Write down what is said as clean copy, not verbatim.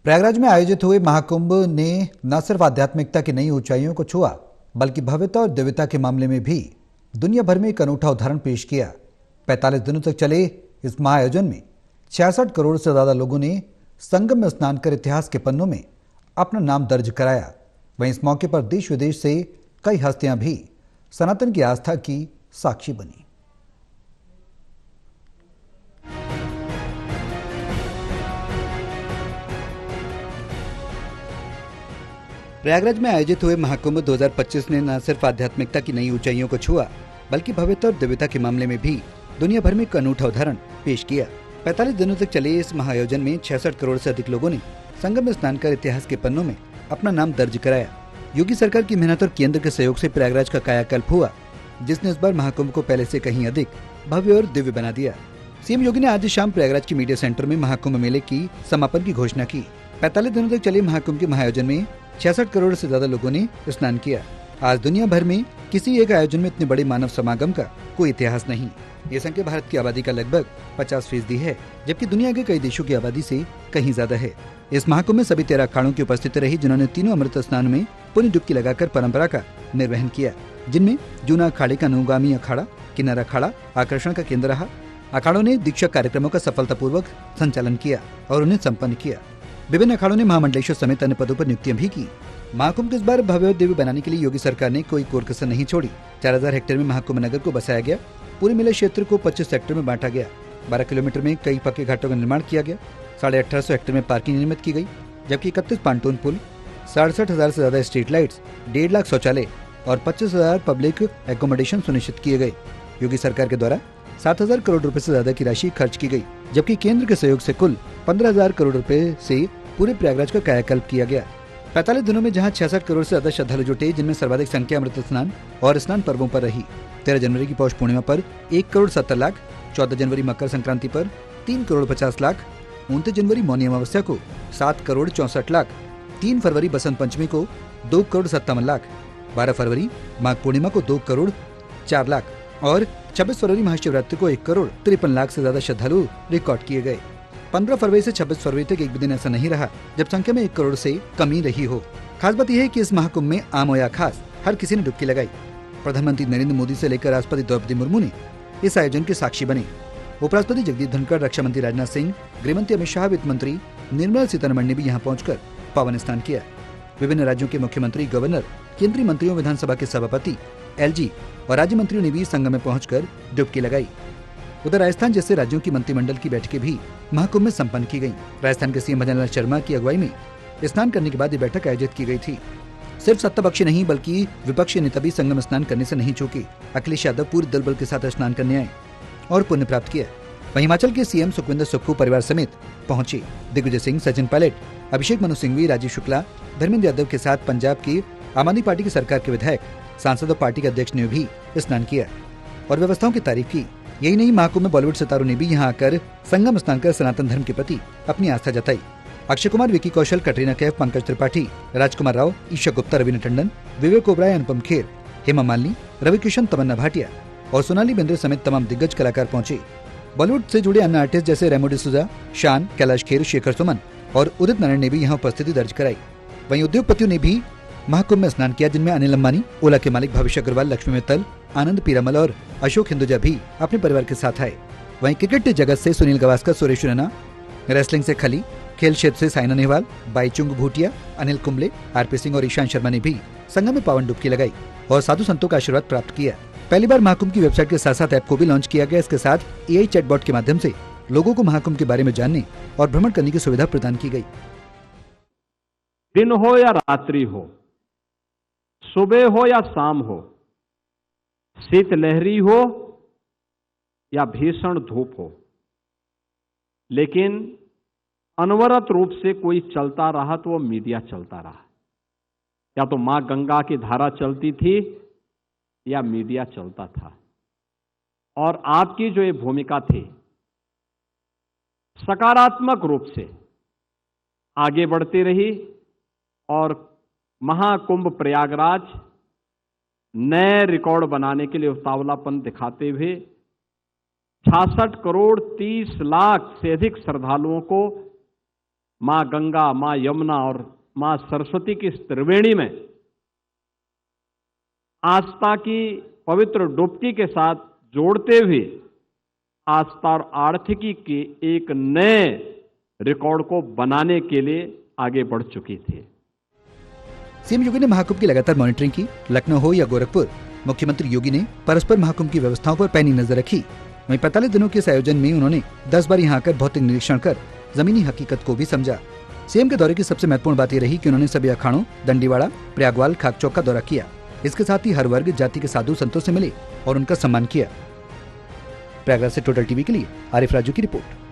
प्रयागराज में आयोजित हुए महाकुंभ ने न सिर्फ आध्यात्मिकता की नई ऊंचाइयों को छुआ, बल्कि भव्यता और दिव्यता के मामले में भी दुनिया भर में एक अनूठा उदाहरण पेश किया। 45 दिनों तक चले इस महाआयोजन में 66 करोड़ से ज्यादा लोगों ने संगम में स्नान कर इतिहास के पन्नों में अपना नाम दर्ज कराया। वहीं इस मौके पर देश विदेश से कई हस्तियां भी सनातन की आस्था की साक्षी बनी। प्रयागराज में आयोजित हुए महाकुंभ 2025 ने न सिर्फ आध्यात्मिकता की नई ऊंचाइयों को छुआ, बल्कि भव्यता और दिव्यता के मामले में भी दुनिया भर में एक अनूठा उदाहरण पेश किया। 45 दिनों तक चले इस महाआयोजन में 66 करोड़ से अधिक लोगों ने संगम में स्नान कर इतिहास के पन्नों में अपना नाम दर्ज कराया। योगी सरकार की मेहनत और केंद्र के सहयोग से प्रयागराज का कायाकल्प हुआ, जिसने इस बार महाकुंभ को पहले से कहीं अधिक भव्य और दिव्य बना दिया। सीएम योगी ने आज शाम प्रयागराज के मीडिया सेंटर में महाकुंभ मेले की समापन की घोषणा की। 45 दिनों तक चले महाकुंभ के महाआयोजन में 66 करोड़ से ज्यादा लोगों ने स्नान किया। आज दुनिया भर में किसी एक आयोजन में इतने बड़े मानव समागम का कोई इतिहास नहीं। ये संख्या भारत की आबादी का लगभग 50% है, जबकि दुनिया के कई देशों की आबादी से कहीं ज्यादा है। इस महाकुंभ में सभी 13 अखाड़ों की उपस्थिति रही, जिन्होंने तीनों अमृत स्नान में पुण्य डुबकी लगाकर परंपरा का निर्वहन किया, जिनमें जूना अखाड़े का अनुगामी अखाड़ा किन्नर अखाड़ा आकर्षण का केंद्र रहा। अखाड़ों ने दीक्षा कार्यक्रमों का सफलतापूर्वक संचालन किया और उन्हें संपन्न किया। विभिन्न अखाड़ों ने महामंडलेश्वर समेत अन्य पदों पर नियुक्तियां भी की। महाकुंभ को इस बार भव्य और दिव्य बनाने के लिए योगी सरकार ने कोई कोर कसर नहीं छोड़ी। 4000 हेक्टेयर में महाकुंभ नगर को बसाया गया। पूरे मेले क्षेत्र को 25 सेक्टर में बांटा गया। 12 किलोमीटर में कई पक्के घाटों का निर्माण किया गया। 1850 हेक्टेयर में पार्किंग निर्मित की गई, जबकि 31 पांटून पुल, 67,000 से ज्यादा स्ट्रीट लाइट्स, 1.5 लाख शौचालय और 25,000 पब्लिक एकोमोडेशन सुनिश्चित किए गए। योगी सरकार के द्वारा 7,000 करोड़ रुपए से ज्यादा की राशि खर्च की गई, जबकि केंद्र के सहयोग से कुल 15,000 करोड़ रुपए से पूरे प्रयागराज का कायाकल्प किया गया। 45 दिनों में जहां 66 करोड़ से ज्यादा श्रद्धालु जुटे, जिनमें सर्वाधिक संख्या अमृत स्नान और स्नान पर्वों पर रही। 13 जनवरी की पौष पूर्णिमा पर 1 करोड़ 70 लाख, 14 जनवरी मकर संक्रांति पर 3 करोड़ 50 लाख, 29 जनवरी मौनी अमावस्या को 7 करोड़ 64 लाख, 3 फरवरी बसंत पंचमी को 2 करोड़ 57 लाख, 12 फरवरी माघ पूर्णिमा को 2 करोड़ 4 लाख और 26 फरवरी महाशिवरात्रि को 1 करोड़ 53 लाख से ज्यादा श्रद्धालु रिकॉर्ड किए गए। 15 फरवरी से 26 फरवरी तक एक भी दिन ऐसा नहीं रहा जब संख्या में 1 करोड़ से कमी रही हो। खास बात यह है कि इस महाकुंभ में आम हो या खास, हर किसी ने डुबकी लगाई। प्रधानमंत्री नरेंद्र मोदी से लेकर राष्ट्रपति द्रौपदी मुर्मू ने इस आयोजन के साक्षी बने। उपराष्ट्रपति जगदीप धनखड़, रक्षा मंत्री राजनाथ सिंह, गृह मंत्री अमित शाह, वित्त मंत्री निर्मला सीतारमण ने भी यहाँ पहुंचकर पावन स्नान किया। विभिन्न राज्यों के मुख्यमंत्री, गवर्नर, केंद्रीय मंत्रियों, विधानसभा के सभापति, एलजी और राज्य मंत्रियों ने भी संगम में पहुंचकर डुबकी लगाई। उधर राजस्थान जैसे राज्यों की मंत्रिमंडल की बैठकें भी महाकुंभ में संपन्न की गईं। राजस्थान के सीएम भजनलाल शर्मा की अगुवाई में स्नान करने के बाद ये बैठक आयोजित की गई थी। सिर्फ सत्तापक्षी नहीं, बल्कि विपक्षी नेता भी संगम स्नान करने से नहीं चूके। अखिलेश यादव पूरे दल बल के साथ स्नान करने आए और पुण्य प्राप्त किया। वहीं हिमाचल के सीएम सुखविंदर सुक्खू परिवार समेत पहुंचे। दिग्विजय सिंह, सचिन पायलट, अभिषेक मनु सिंघवी, राजीव शुक्ला, धर्मेंद्र यादव के साथ पंजाब की आम आदमी पार्टी की सरकार के विधायक, सांसद और पार्टी के अध्यक्ष ने भी स्नान किया और व्यवस्थाओं की तारीफ की। यही नहीं, महाकुंभ में बॉलीवुड सितारों ने भी यहाँ आकर संगम स्नान कर सनातन धर्म के प्रति अपनी आस्था जताई। अक्षय कुमार, विकी कौशल, कटरीना कैफ, पंकज त्रिपाठी, राजकुमार राव, ईशा गुप्ता, रवीना टंडन, विवेक ओबराय, अनुपम खेर, हेमा मालिनी, रवि किशन, तमन्ना भाटिया और सोनाली बेंद्रे समेत तमाम दिग्गज कलाकार पहुंचे। बॉलीवुड से जुड़े अन्य आर्टिस्ट जैसे रेमो डिसूजा, शान, कैलाश खेर, शेखर सुमन और उदित नारायण ने भी यहाँ उपस्थिति दर्ज कराई। वहीं उद्योगपतियों ने भी महाकुंभ में स्नान किया, जिनमें अनिल अंबानी, ओला के मालिक भविष्य अग्रवाल, लक्ष्मी मित्तल, आनंद पीरामल और अशोक हिंदुजा भी अपने परिवार के साथ आए। वहीं क्रिकेट जगत से सुनील गावस्कर, सुरेश रैना, रेसलिंग से खली, खेल क्षेत्र से साइना नेहवाल, बाईचुंग भूटिया, अनिल कुंबले, आरपी सिंह और ईशान शर्मा ने भी संगम में पावन डुबकी लगाई और साधु संतों का आशीर्वाद प्राप्त किया। पहली बार महाकुंभ की वेबसाइट के साथ साथ ऐप को भी लॉन्च किया गया। इसके साथ एआई चैटबॉट के माध्यम से लोगों को महाकुंभ के बारे में जानने और भ्रमण करने की सुविधा प्रदान की गई। दिन हो या रात्रि हो, सुबह हो या शाम हो, शीतलहरी हो या भीषण धूप हो, लेकिन अनवरत रूप से कोई चलता रहा तो वो मीडिया चलता रहा। या तो मां गंगा की धारा चलती थी या मीडिया चलता था। और आपकी जो ये भूमिका थी, सकारात्मक रूप से आगे बढ़ती रही और महाकुंभ प्रयागराज नए रिकॉर्ड बनाने के लिए उतावलापन दिखाते हुए 66 करोड़ 30 लाख से अधिक श्रद्धालुओं को मां गंगा, मां यमुना और मां सरस्वती की इस त्रिवेणी में आस्था की पवित्र डुबकी के साथ जोड़ते हुए आस्था और आर्थिकी के एक नए रिकॉर्ड को बनाने के लिए आगे बढ़ चुकी थी। सीएम योगी ने महाकुंभ की लगातार मॉनिटरिंग की। लखनऊ हो या गोरखपुर, मुख्यमंत्री योगी ने परस्पर महाकुंभ की व्यवस्थाओं पर पैनी नजर रखी। वहीं 45 दिनों के इस आयोजन में उन्होंने 10 बार यहाँ आकर भौतिक निरीक्षण कर जमीनी हकीकत को भी समझा। सीएम के दौरे की सबसे महत्वपूर्ण बात यह रही कि उन्होंने सभी अखाड़ों, दंडीवाड़ा, प्रयागवाल, खाकचौक का दौरा किया। इसके साथ ही हर वर्ग जाति के साधु संतों से मिले और उनका सम्मान किया। प्रयागराज से टोटल टीवी के लिए आरिफ राजू की रिपोर्ट।